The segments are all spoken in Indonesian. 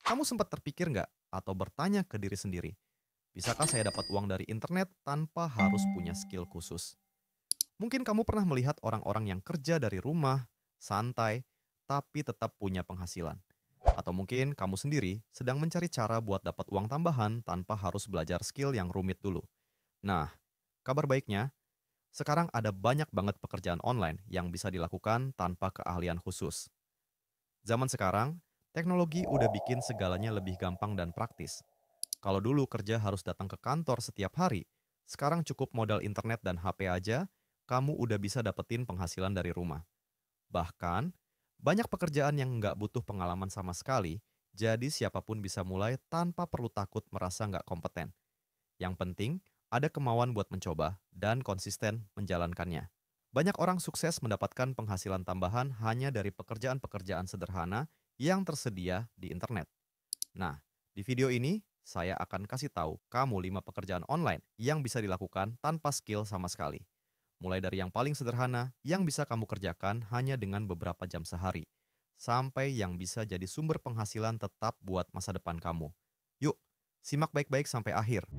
Kamu sempat terpikir nggak atau bertanya ke diri sendiri, bisakah saya dapat uang dari internet tanpa harus punya skill khusus? Mungkin kamu pernah melihat orang-orang yang kerja dari rumah, santai, tapi tetap punya penghasilan. Atau mungkin kamu sendiri sedang mencari cara buat dapat uang tambahan tanpa harus belajar skill yang rumit dulu. Nah, kabar baiknya, sekarang ada banyak banget pekerjaan online yang bisa dilakukan tanpa keahlian khusus. Zaman sekarang, teknologi udah bikin segalanya lebih gampang dan praktis. Kalau dulu kerja harus datang ke kantor setiap hari, sekarang cukup modal internet dan HP aja, kamu udah bisa dapetin penghasilan dari rumah. Bahkan, banyak pekerjaan yang nggak butuh pengalaman sama sekali, jadi siapapun bisa mulai tanpa perlu takut merasa nggak kompeten. Yang penting, ada kemauan buat mencoba dan konsisten menjalankannya. Banyak orang sukses mendapatkan penghasilan tambahan hanya dari pekerjaan-pekerjaan sederhana yang tersedia di internet. Nah, di video ini saya akan kasih tahu kamu 5 pekerjaan online yang bisa dilakukan tanpa skill sama sekali. Mulai dari yang paling sederhana yang bisa kamu kerjakan hanya dengan beberapa jam sehari, sampai yang bisa jadi sumber penghasilan tetap buat masa depan kamu. Yuk, simak baik-baik sampai akhir.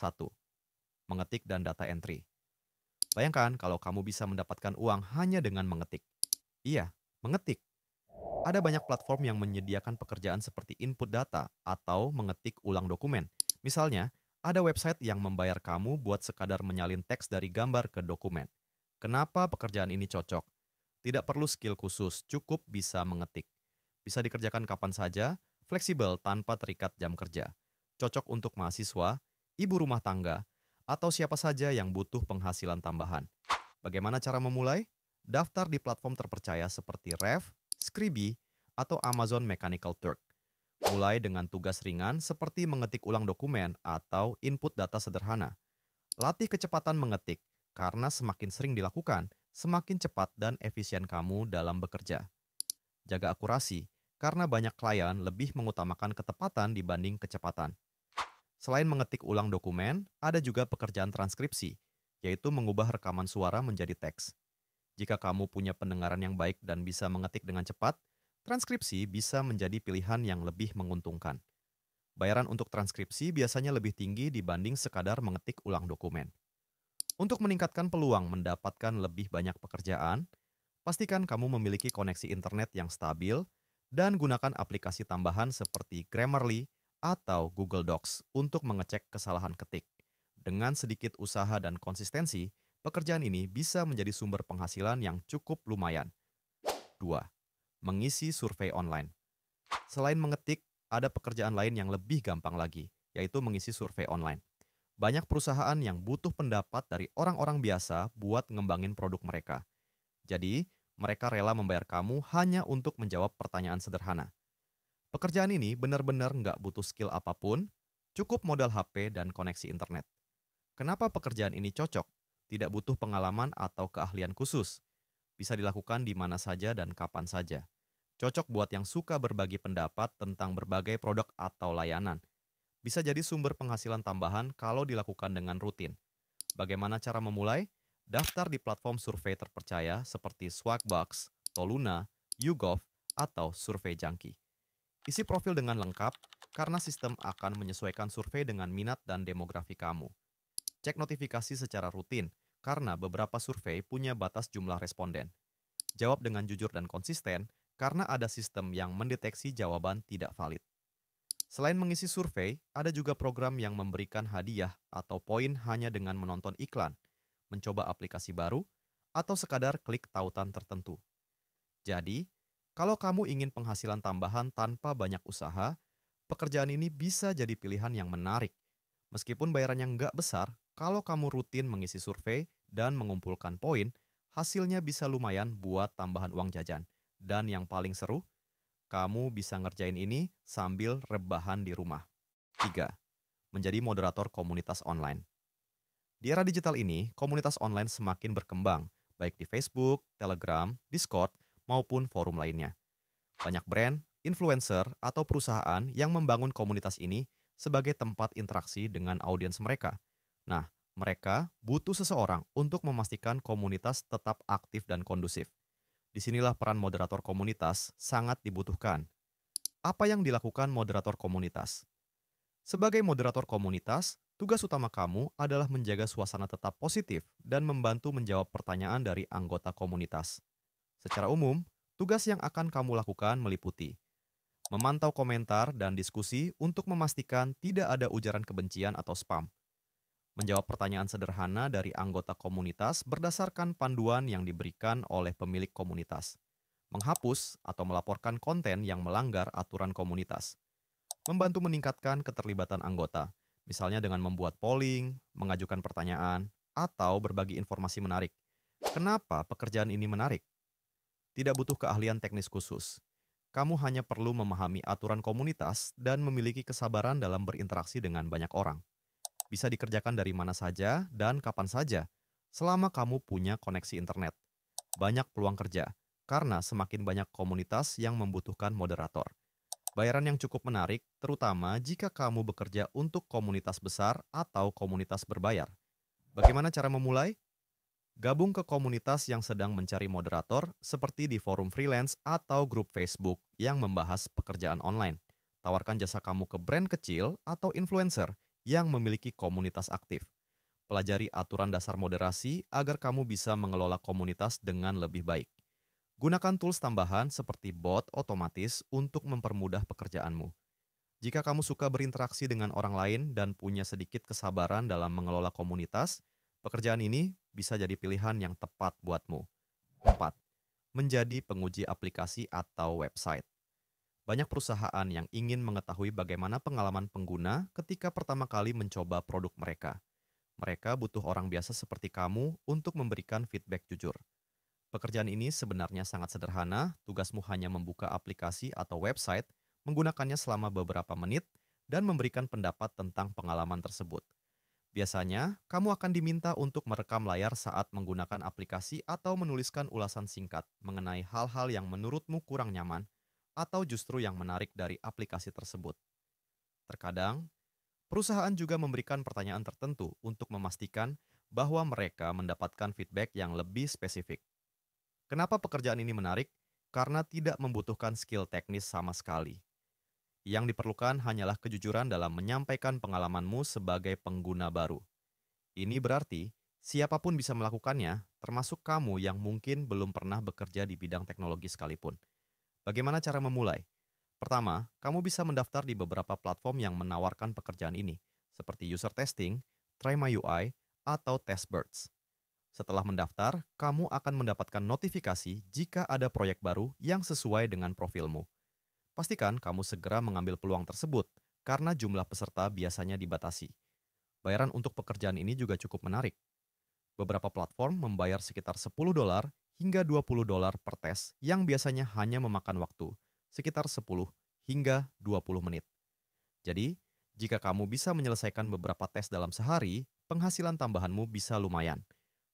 Satu, mengetik dan data entry. Bayangkan kalau kamu bisa mendapatkan uang hanya dengan mengetik. Iya, mengetik. Ada banyak platform yang menyediakan pekerjaan seperti input data atau mengetik ulang dokumen. Misalnya, ada website yang membayar kamu buat sekadar menyalin teks dari gambar ke dokumen. Kenapa pekerjaan ini cocok? Tidak perlu skill khusus, cukup bisa mengetik. Bisa dikerjakan kapan saja, fleksibel tanpa terikat jam kerja. Cocok untuk mahasiswa, ibu rumah tangga, atau siapa saja yang butuh penghasilan tambahan. Bagaimana cara memulai? Daftar di platform terpercaya seperti Rev, Scribie, atau Amazon Mechanical Turk. Mulai dengan tugas ringan seperti mengetik ulang dokumen atau input data sederhana. Latih kecepatan mengetik, karena semakin sering dilakukan, semakin cepat dan efisien kamu dalam bekerja. Jaga akurasi, karena banyak klien lebih mengutamakan ketepatan dibanding kecepatan. Selain mengetik ulang dokumen, ada juga pekerjaan transkripsi, yaitu mengubah rekaman suara menjadi teks. Jika kamu punya pendengaran yang baik dan bisa mengetik dengan cepat, transkripsi bisa menjadi pilihan yang lebih menguntungkan. Bayaran untuk transkripsi biasanya lebih tinggi dibanding sekadar mengetik ulang dokumen. Untuk meningkatkan peluang mendapatkan lebih banyak pekerjaan, pastikan kamu memiliki koneksi internet yang stabil dan gunakan aplikasi tambahan seperti Grammarly atau Google Docs untuk mengecek kesalahan ketik. Dengan sedikit usaha dan konsistensi, pekerjaan ini bisa menjadi sumber penghasilan yang cukup lumayan. 2. Mengisi survei online. Selain mengetik, ada pekerjaan lain yang lebih gampang lagi, yaitu mengisi survei online. Banyak perusahaan yang butuh pendapat dari orang-orang biasa buat ngembangin produk mereka. Jadi, mereka rela membayar kamu hanya untuk menjawab pertanyaan sederhana. Pekerjaan ini benar-benar nggak butuh skill apapun, cukup modal HP dan koneksi internet. Kenapa pekerjaan ini cocok? Tidak butuh pengalaman atau keahlian khusus. Bisa dilakukan di mana saja dan kapan saja. Cocok buat yang suka berbagi pendapat tentang berbagai produk atau layanan. Bisa jadi sumber penghasilan tambahan kalau dilakukan dengan rutin. Bagaimana cara memulai? Daftar di platform survei terpercaya seperti Swagbucks, Toluna, YouGov, atau Survei Junkie. Isi profil dengan lengkap, karena sistem akan menyesuaikan survei dengan minat dan demografi kamu. Cek notifikasi secara rutin, karena beberapa survei punya batas jumlah responden. Jawab dengan jujur dan konsisten, karena ada sistem yang mendeteksi jawaban tidak valid. Selain mengisi survei, ada juga program yang memberikan hadiah atau poin hanya dengan menonton iklan, mencoba aplikasi baru, atau sekadar klik tautan tertentu. Jadi, kalau kamu ingin penghasilan tambahan tanpa banyak usaha, pekerjaan ini bisa jadi pilihan yang menarik. Meskipun bayarannya nggak besar, kalau kamu rutin mengisi survei dan mengumpulkan poin, hasilnya bisa lumayan buat tambahan uang jajan. Dan yang paling seru, kamu bisa ngerjain ini sambil rebahan di rumah. 3. Menjadi moderator komunitas online. Di era digital ini, komunitas online semakin berkembang, baik di Facebook, Telegram, Discord, maupun forum lainnya. Banyak brand, influencer, atau perusahaan yang membangun komunitas ini sebagai tempat interaksi dengan audiens mereka. Nah, mereka butuh seseorang untuk memastikan komunitas tetap aktif dan kondusif. Disinilah peran moderator komunitas sangat dibutuhkan. Apa yang dilakukan moderator komunitas? Sebagai moderator komunitas, tugas utama kamu adalah menjaga suasana tetap positif dan membantu menjawab pertanyaan dari anggota komunitas. Secara umum, tugas yang akan kamu lakukan meliputi memantau komentar dan diskusi untuk memastikan tidak ada ujaran kebencian atau spam, menjawab pertanyaan sederhana dari anggota komunitas berdasarkan panduan yang diberikan oleh pemilik komunitas, menghapus atau melaporkan konten yang melanggar aturan komunitas, membantu meningkatkan keterlibatan anggota, misalnya dengan membuat polling, mengajukan pertanyaan, atau berbagi informasi menarik. Kenapa pekerjaan ini menarik? Tidak butuh keahlian teknis khusus. Kamu hanya perlu memahami aturan komunitas dan memiliki kesabaran dalam berinteraksi dengan banyak orang. Bisa dikerjakan dari mana saja dan kapan saja, selama kamu punya koneksi internet. Banyak peluang kerja, karena semakin banyak komunitas yang membutuhkan moderator. Bayaran yang cukup menarik, terutama jika kamu bekerja untuk komunitas besar atau komunitas berbayar. Bagaimana cara memulai? Gabung ke komunitas yang sedang mencari moderator, seperti di forum freelance atau grup Facebook yang membahas pekerjaan online. Tawarkan jasa kamu ke brand kecil atau influencer yang memiliki komunitas aktif. Pelajari aturan dasar moderasi agar kamu bisa mengelola komunitas dengan lebih baik. Gunakan tools tambahan seperti bot otomatis untuk mempermudah pekerjaanmu. Jika kamu suka berinteraksi dengan orang lain dan punya sedikit kesabaran dalam mengelola komunitas, pekerjaan ini bisa jadi pilihan yang tepat buatmu. 4. Menjadi penguji aplikasi atau website. Banyak perusahaan yang ingin mengetahui bagaimana pengalaman pengguna ketika pertama kali mencoba produk mereka. Mereka butuh orang biasa seperti kamu untuk memberikan feedback jujur. Pekerjaan ini sebenarnya sangat sederhana, tugasmu hanya membuka aplikasi atau website, menggunakannya selama beberapa menit, dan memberikan pendapat tentang pengalaman tersebut. Biasanya, kamu akan diminta untuk merekam layar saat menggunakan aplikasi atau menuliskan ulasan singkat mengenai hal-hal yang menurutmu kurang nyaman atau justru yang menarik dari aplikasi tersebut. Terkadang, perusahaan juga memberikan pertanyaan tertentu untuk memastikan bahwa mereka mendapatkan feedback yang lebih spesifik. Kenapa pekerjaan ini menarik? Karena tidak membutuhkan skill teknis sama sekali. Yang diperlukan hanyalah kejujuran dalam menyampaikan pengalamanmu sebagai pengguna baru. Ini berarti siapapun bisa melakukannya, termasuk kamu yang mungkin belum pernah bekerja di bidang teknologi sekalipun. Bagaimana cara memulai? Pertama, kamu bisa mendaftar di beberapa platform yang menawarkan pekerjaan ini, seperti user testing, Try My UI, atau Testbirds. Setelah mendaftar, kamu akan mendapatkan notifikasi jika ada proyek baru yang sesuai dengan profilmu. Pastikan kamu segera mengambil peluang tersebut, karena jumlah peserta biasanya dibatasi. Bayaran untuk pekerjaan ini juga cukup menarik. Beberapa platform membayar sekitar $10 hingga $20 per tes yang biasanya hanya memakan waktu, sekitar 10 hingga 20 menit. Jadi, jika kamu bisa menyelesaikan beberapa tes dalam sehari, penghasilan tambahanmu bisa lumayan.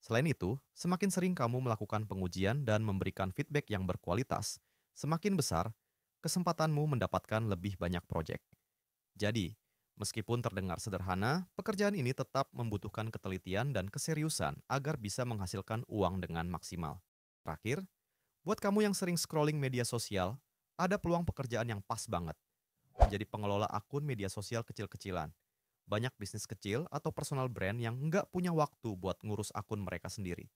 Selain itu, semakin sering kamu melakukan pengujian dan memberikan feedback yang berkualitas, semakin besar kesempatanmu mendapatkan lebih banyak proyek. Jadi, meskipun terdengar sederhana, pekerjaan ini tetap membutuhkan ketelitian dan keseriusan agar bisa menghasilkan uang dengan maksimal. Terakhir, buat kamu yang sering scrolling media sosial, ada peluang pekerjaan yang pas banget. Menjadi pengelola akun media sosial kecil-kecilan. Banyak bisnis kecil atau personal brand yang nggak punya waktu buat ngurus akun mereka sendiri.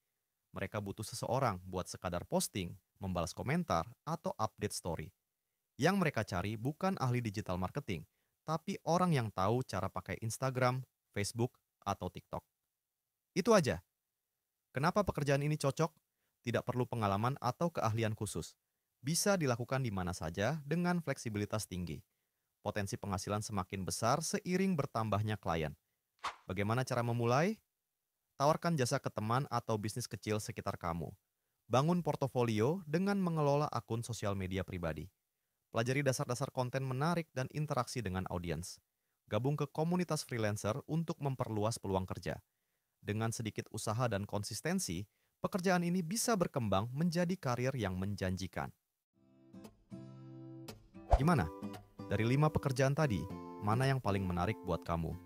Mereka butuh seseorang buat sekadar posting, membalas komentar, atau update story. Yang mereka cari bukan ahli digital marketing, tapi orang yang tahu cara pakai Instagram, Facebook, atau TikTok. Itu aja. Kenapa pekerjaan ini cocok? Tidak perlu pengalaman atau keahlian khusus. Bisa dilakukan di mana saja dengan fleksibilitas tinggi. Potensi penghasilan semakin besar seiring bertambahnya klien. Bagaimana cara memulai? Tawarkan jasa ke teman atau bisnis kecil sekitar kamu. Bangun portofolio dengan mengelola akun sosial media pribadi. Pelajari dasar-dasar konten menarik dan interaksi dengan audiens. Gabung ke komunitas freelancer untuk memperluas peluang kerja. Dengan sedikit usaha dan konsistensi, pekerjaan ini bisa berkembang menjadi karir yang menjanjikan. Gimana? Dari 5 pekerjaan tadi, mana yang paling menarik buat kamu?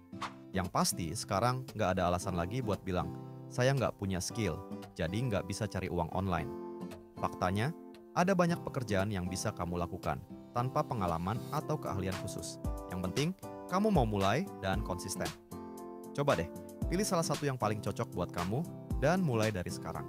Yang pasti, sekarang nggak ada alasan lagi buat bilang, saya nggak punya skill, jadi nggak bisa cari uang online. Faktanya, ada banyak pekerjaan yang bisa kamu lakukan tanpa pengalaman atau keahlian khusus. Yang penting, kamu mau mulai dan konsisten. Coba deh, pilih salah satu yang paling cocok buat kamu dan mulai dari sekarang.